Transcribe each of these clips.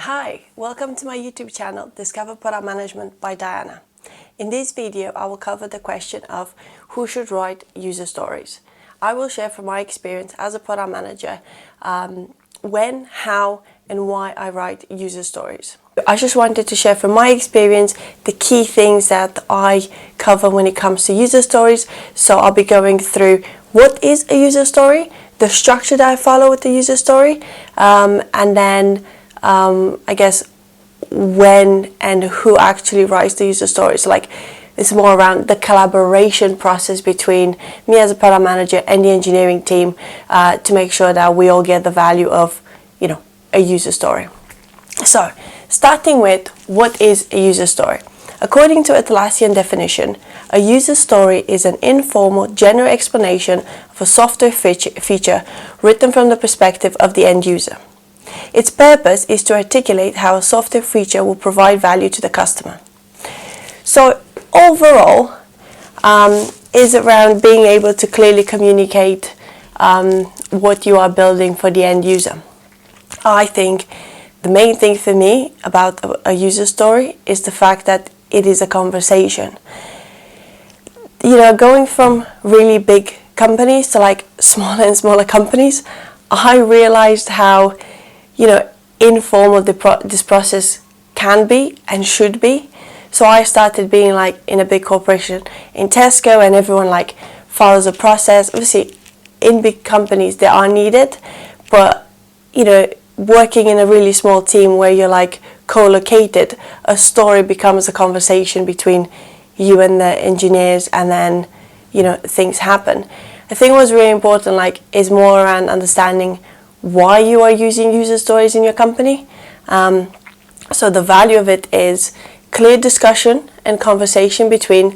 Hi, welcome to my YouTube channel, Discover Product Management by Diana. In this video, I will cover the question of who should write user stories. I will share from my experience as a product manager when, how, and why I write user stories. I just wanted to share from my experience the key things that I cover when it comes to user stories. So I'll be going through what is a user story, the structure that I follow with the user story, and then I guess when and who actually writes the user stories. Like, it's more around the collaboration process between me as a product manager and the engineering team to make sure that we all get the value of, a user story. So, starting with what is a user story? According to Atlassian definition, a user story is an informal, general explanation of a software feature written from the perspective of the end user. Its purpose is to articulate how a software feature will provide value to the customer. So overall, is around being able to clearly communicate what you are building for the end user. I think the main thing for me about a user story is the fact that it is a conversation. Going from really big companies to like smaller and smaller companies, I realized how informal this process can be and should be. So I started being like in a big corporation in Tesco, and everyone like follows a process. Obviously, in big companies they are needed, but working in a really small team where you're like co-located, a story becomes a conversation between you and the engineers, and then things happen. I think what's really important is more around understanding why you are using user stories in your company. So the value of it is clear discussion and conversation between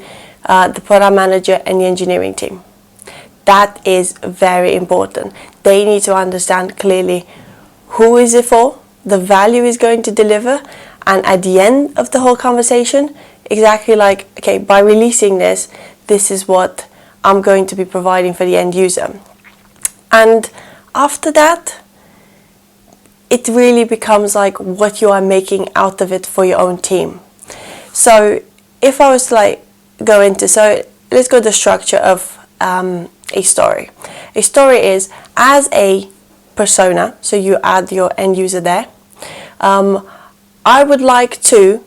the product manager and the engineering team. That is very important. They need to understand clearly who is it for, the value is going to deliver, and at the end of the whole conversation, exactly okay, by releasing this is what I'm going to be providing for the end user. And after that, it really becomes like what you are making out of it for your own team. So if I was to go into, so let's go to the structure of a story. A story is as a persona, so you add your end user there. I would like to,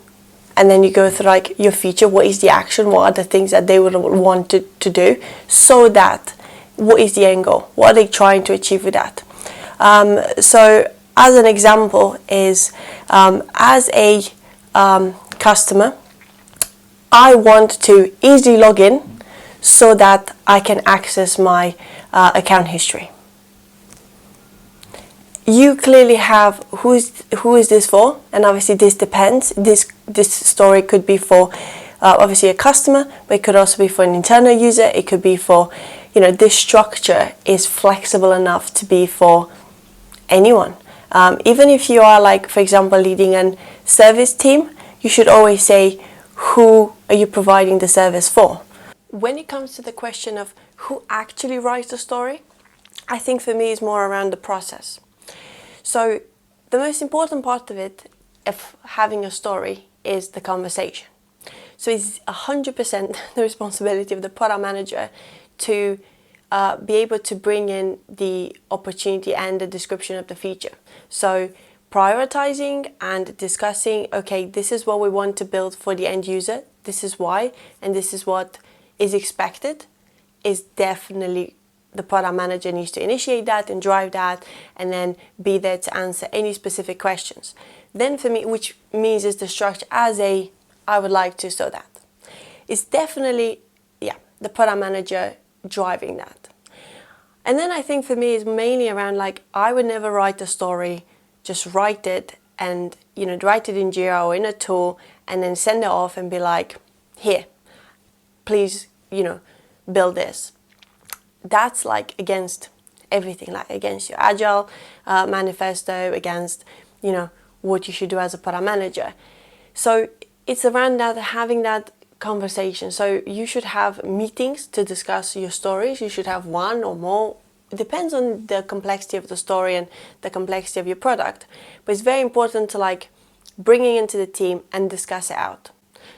and then you go through your feature, what is the action, what are the things that they would want to do, so that what is the end goal, what are they trying to achieve with that. So as an example is, as a customer, I want to easily log in so that I can access my account history. You clearly have who is this for, and obviously this depends. This story could be for obviously a customer, but it could also be for an internal user. It could be for, this structure is flexible enough to be for anyone. Even if you are for example, leading a service team, you should always say who are you providing the service for. When it comes to the question of who actually writes the story, I think for me is more around the process. So the most important part of it, of having a story, is the conversation. So it's 100% the responsibility of the product manager to be able to bring in the opportunity and the description of the feature. So prioritizing and discussing, okay, this is what we want to build for the end user, this is why, and this is what is expected, is definitely the product manager needs to initiate that and drive that, and then be there to answer any specific questions. Then for me, which means is the structure as a, I would like to, so that. It's definitely, the product manager driving that. And then I think for me is mainly around I would never write a story, just write it and, write it in Jira or in a tool and then send it off and be like, here, please, build this. That's against everything, against your agile manifesto, against, what you should do as a product manager. So it's around that, having that conversation. So you should have meetings to discuss your stories. You should have one or more it depends on the complexity of the story and the complexity of your product, but it's very important to like bring it into the team and discuss it out.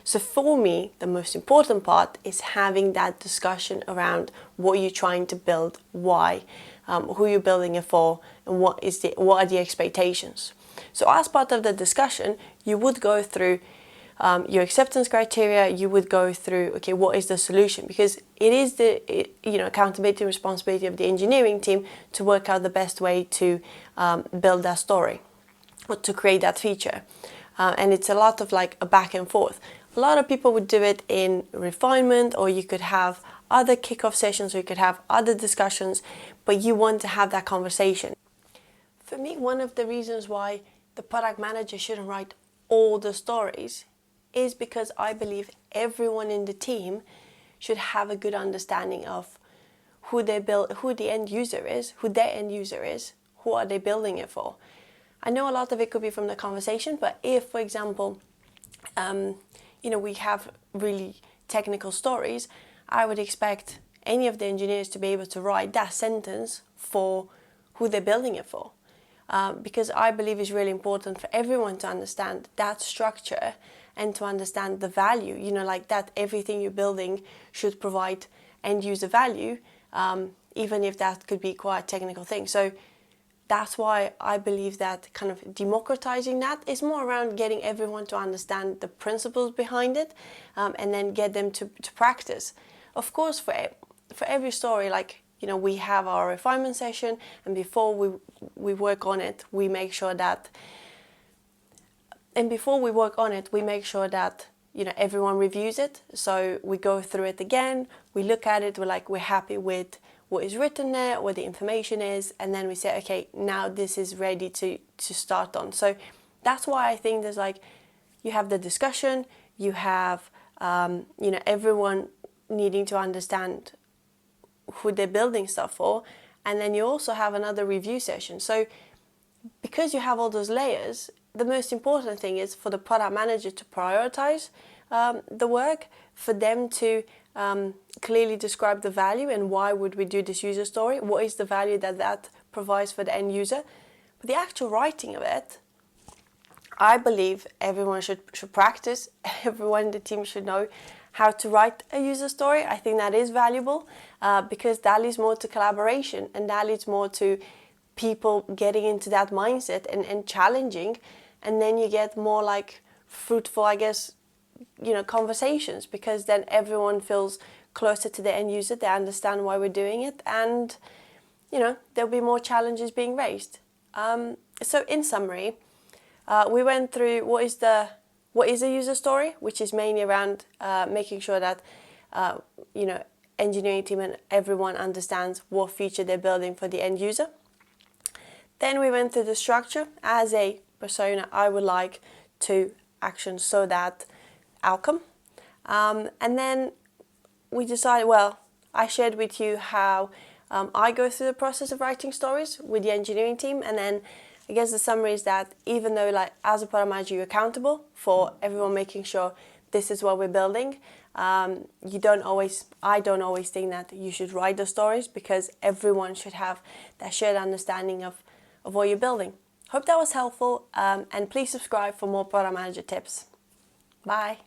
So for me, the most important part is having that discussion around what you're trying to build, why, who you're building it for, and what are the expectations. So as part of the discussion, you would go through your acceptance criteria. You would go through, okay, what is the solution? Because it is the accountability and responsibility of the engineering team to work out the best way to build that story or to create that feature. And it's a lot of like a back and forth. A lot of people would do it in refinement, or you could have other kickoff sessions, or you could have other discussions, but you want to have that conversation. For me, one of the reasons why the product manager shouldn't write all the stories is because I believe everyone in the team should have a good understanding of who the end user is, who their end user is, who are they building it for. I know a lot of it could be from the conversation, but if, for example, we have really technical stories, I would expect any of the engineers to be able to write that sentence for who they're building it for. Because I believe it's really important for everyone to understand that structure and to understand the value, like that everything you're building should provide end user value, even if that could be quite a technical thing. So that's why I believe that kind of democratizing that is more around getting everyone to understand the principles behind it, and then get them to practice. Of course, for every story, we have our refinement session, and before we work on it, we make sure that everyone reviews it. So we go through it again, we look at it, we're happy with what is written there, what the information is, and then we say, okay, now this is ready to start on. So that's why I think there's you have the discussion, you have everyone needing to understand who they're building stuff for, and then you also have another review session. So because you have all those layers, the most important thing is for the product manager to prioritize the work, for them to clearly describe the value and why would we do this user story, what is the value that provides for the end user. But the actual writing of it, I believe everyone should practice. Everyone in the team should know how to write a user story. I think that is valuable because that leads more to collaboration, and that leads more to people getting into that mindset and challenging, and then you get more fruitful, conversations, because then everyone feels closer to the end user, they understand why we're doing it, and there'll be more challenges being raised. So in summary, we went through what is a user story, which is mainly around making sure that engineering team and everyone understands what feature they're building for the end user. Then we went through the structure. As a persona, I would like to action so that outcome. And then we decided, I shared with you how I go through the process of writing stories with the engineering team. And then I guess the summary is that even though as a product manager, you're accountable for everyone making sure this is what we're building, I don't always think that you should write the stories, because everyone should have that shared understanding of what you're building. Hope that was helpful, and please subscribe for more product manager tips. Bye.